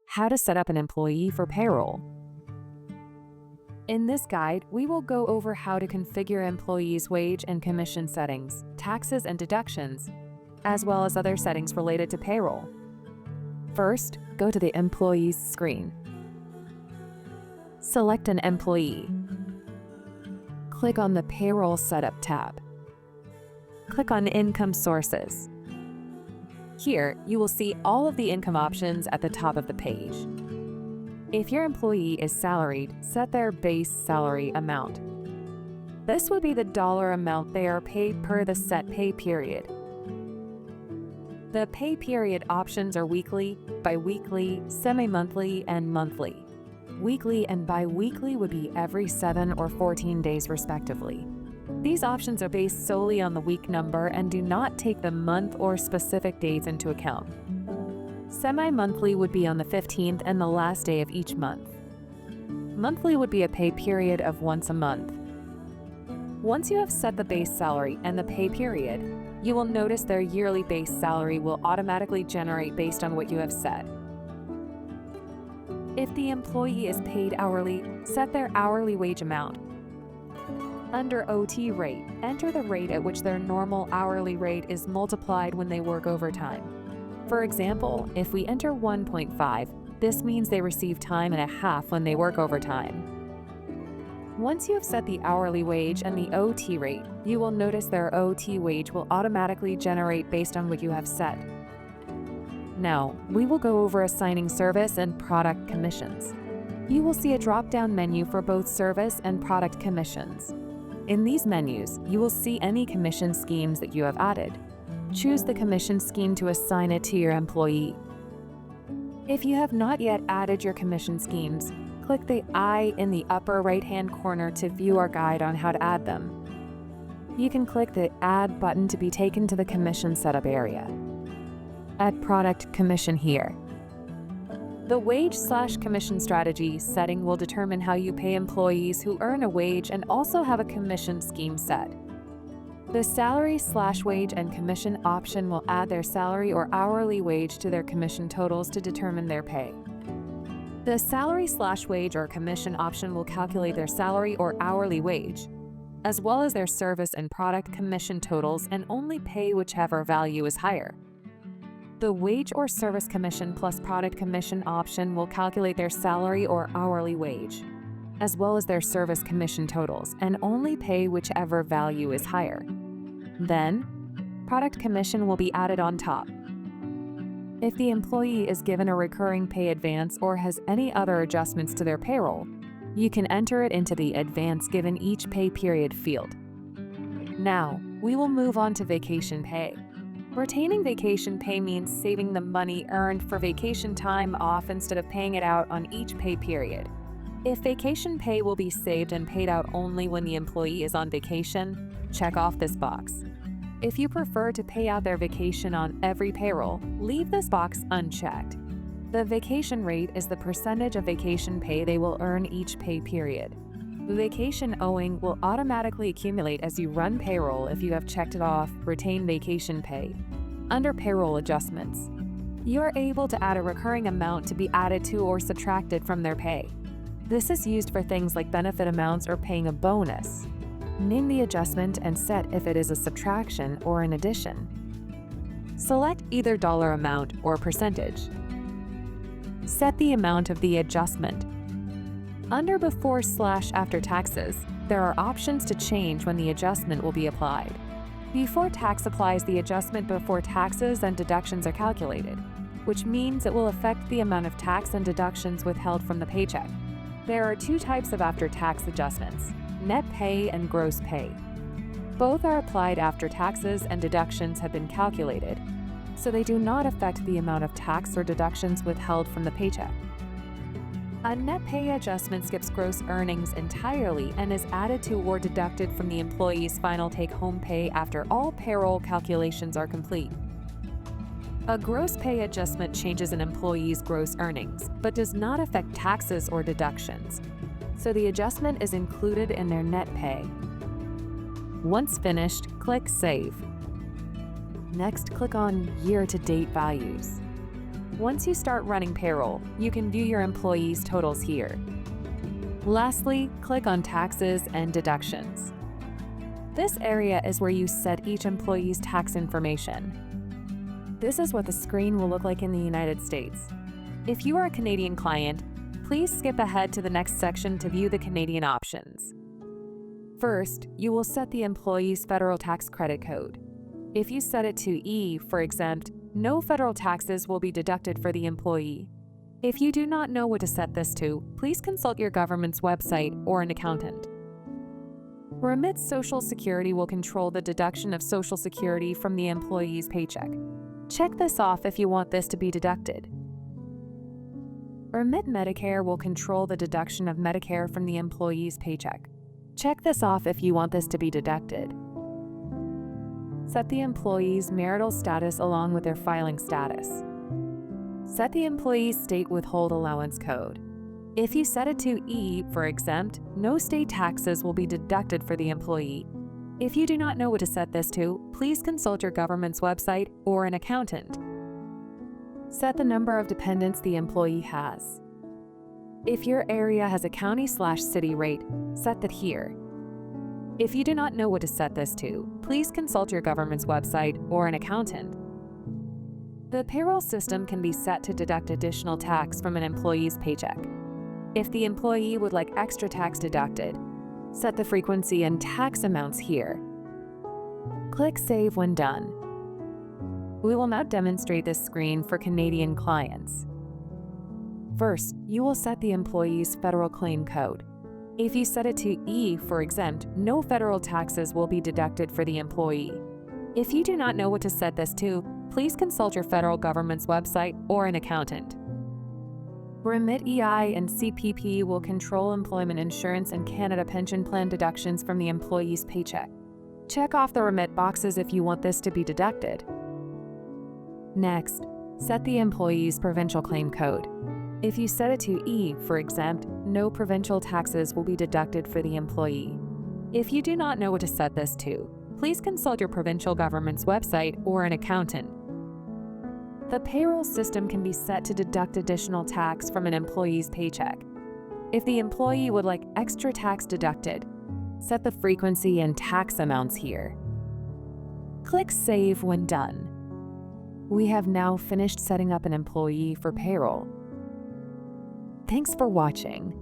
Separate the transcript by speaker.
Speaker 1: How to set up an employee for payroll. In this guide, we will go over how to configure employees' wage and commission settings, taxes and deductions, as well as other settings related to payroll. First, go to the Employees screen. Select an employee. Click on the Payroll Setup tab. Click on Income Sources. Here, you will see all of the income options at the top of the page. If your employee is salaried, set their base salary amount. This would be the dollar amount they are paid per the set pay period. The pay period options are weekly, bi-weekly, semi-monthly, and monthly. Weekly and bi-weekly would be every 7 or 14 days respectively. These options are based solely on the week number and do not take the month or specific dates into account. Semi-monthly would be on the 15th and the last day of each month. Monthly would be a pay period of once a month. Once you have set the base salary and the pay period, you will notice their yearly base salary will automatically generate based on what you have set. If the employee is paid hourly, set their hourly wage amount. Under OT rate, enter the rate at which their normal hourly rate is multiplied when they work overtime. For example, if we enter 1.5, this means they receive time and a half when they work overtime. Once you have set the hourly wage and the OT rate, you will notice their OT wage will automatically generate based on what you have set. Now, we will go over assigning service and product commissions. You will see a drop-down menu for both service and product commissions. In these menus, you will see any commission schemes that you have added. Choose the commission scheme to assign it to your employee. If you have not yet added your commission schemes, click the I in the upper right-hand corner to view our guide on how to add them. You can click the Add button to be taken to the commission setup area. Add product commission here. The wage/commission strategy setting will determine how you pay employees who earn a wage and also have a commission scheme set. The salary/wage and commission option will add their salary or hourly wage to their commission totals to determine their pay. The salary/wage or commission option will calculate their salary or hourly wage, as well as their service and product commission totals, and only pay whichever value is higher. The wage or service commission plus product commission option will calculate their salary or hourly wage, as well as their service commission totals, and only pay whichever value is higher. Then, product commission will be added on top. If the employee is given a recurring pay advance or has any other adjustments to their payroll, you can enter it into the advance given each pay period field. Now, we will move on to vacation pay. Retaining vacation pay means saving the money earned for vacation time off instead of paying it out on each pay period. If vacation pay will be saved and paid out only when the employee is on vacation, check off this box. If you prefer to pay out their vacation on every payroll, leave this box unchecked. The vacation rate is the percentage of vacation pay they will earn each pay period. The vacation owing will automatically accumulate as you run payroll if you have checked it off, Retain Vacation Pay. Under Payroll Adjustments, you are able to add a recurring amount to be added to or subtracted from their pay. This is used for things like benefit amounts or paying a bonus. Name the adjustment and set if it is a subtraction or an addition. Select either dollar amount or percentage. Set the amount of the adjustment. Under Before/After Taxes, there are options to change when the adjustment will be applied. Before tax applies, the adjustment before taxes and deductions are calculated, which means it will affect the amount of tax and deductions withheld from the paycheck. There are two types of after-tax adjustments: net pay and gross pay. Both are applied after taxes and deductions have been calculated, so they do not affect the amount of tax or deductions withheld from the paycheck. A net pay adjustment skips gross earnings entirely and is added to or deducted from the employee's final take-home pay after all payroll calculations are complete. A gross pay adjustment changes an employee's gross earnings, but does not affect taxes or deductions, so the adjustment is included in their net pay. Once finished, click Save. Next, click on Year-to-Date Values. Once you start running payroll, you can view your employees' totals here. Lastly, click on Taxes and Deductions. This area is where you set each employee's tax information. This is what the screen will look like in the United States. If you are a Canadian client, please skip ahead to the next section to view the Canadian options. First, you will set the employee's federal tax credit code. If you set it to E for exempt, no federal taxes will be deducted for the employee. If you do not know what to set this to, please consult your government's website or an accountant. Remit Social Security will control the deduction of Social Security from the employee's paycheck. Check this off if you want this to be deducted. Remit Medicare will control the deduction of Medicare from the employee's paycheck. Check this off if you want this to be deducted. Set the employee's marital status along with their filing status. Set the employee's state withhold allowance code. If you set it to E for exempt, no state taxes will be deducted for the employee. If you do not know what to set this to, please consult your government's website or an accountant. Set the number of dependents the employee has. If your area has a county/city rate, set that here. If you do not know what to set this to, please consult your government's website or an accountant. The payroll system can be set to deduct additional tax from an employee's paycheck. If the employee would like extra tax deducted, set the frequency and tax amounts here. Click Save when done. We will now demonstrate this screen for Canadian clients. First, you will set the employee's federal claim code. If you set it to E for exempt, no federal taxes will be deducted for the employee. If you do not know what to set this to, please consult your federal government's website or an accountant. Remit EI and CPP will control employment insurance and Canada Pension Plan deductions from the employee's paycheck. Check off the remit boxes if you want this to be deducted. Next, set the employee's provincial claim code. If you set it to E for exempt, no provincial taxes will be deducted for the employee. If you do not know what to set this to, please consult your provincial government's website or an accountant. The payroll system can be set to deduct additional tax from an employee's paycheck. If the employee would like extra tax deducted, set the frequency and tax amounts here. Click Save when done. We have now finished setting up an employee for payroll. Thanks for watching.